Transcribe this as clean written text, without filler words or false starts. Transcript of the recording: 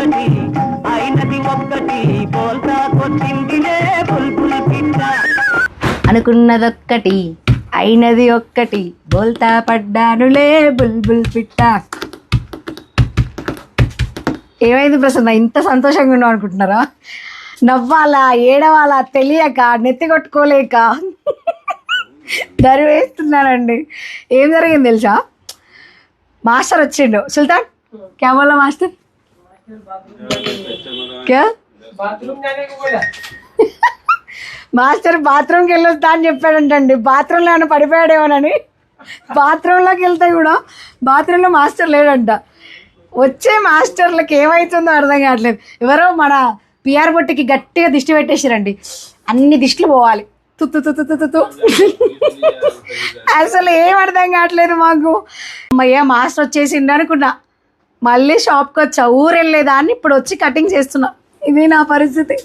ఒక్కటి అయినది ఒక్కటి బోల్తా కొట్టిందిలే బుల్బుల్ పిట్ట. అనుకున్నదొక్కటి అయినది ఒక్కటి బోల్తా పడ్డానులే బుల్బుల్ పిట్ట. ఏమైంది ప్రసన్న, ఇంత సంతోషంగా ఉన్నావు అనుకుంటున్నారా? నవ్వాలా ఏడవాలా తెలియక నెత్తి కొట్టుకోలేక దరి వేస్తున్నానండి. ఏం జరిగింది తెలుసా, మాస్టర్ వచ్చిండు. సుల్తాన్ క్యా బోలా మాస్టర్, క్యా మాస్టర్ బాత్రూమ్కి వెళ్ళొస్తా అని చెప్పాడంటండి. బాత్రూంలో ఏమైనా పడిపోయాడేమోనని. బాత్రూంలోకి వెళ్తే కూడా బాత్రూంలో మాస్టర్ లేడంట. వచ్చే మాస్టర్లకి ఏమవుతుందో అర్థం కావట్లేదు. ఎవరో మన పిఆర్ బొట్టికి గట్టిగా దిష్టి పెట్టేసారండి. అన్ని దిష్టిలు పోవాలి. తుత్తు అసలు ఏం అర్థం కావట్లేదు మాకు. అమ్మయ్య మాస్టర్ వచ్చేసిండు అనుకున్నా. మళ్ళీ షాప్కి వచ్చా, ఊరు వెళ్ళేదాన్ని ఇప్పుడు వచ్చి కటింగ్ చేస్తున్నా. ఇది నా పరిస్థితి.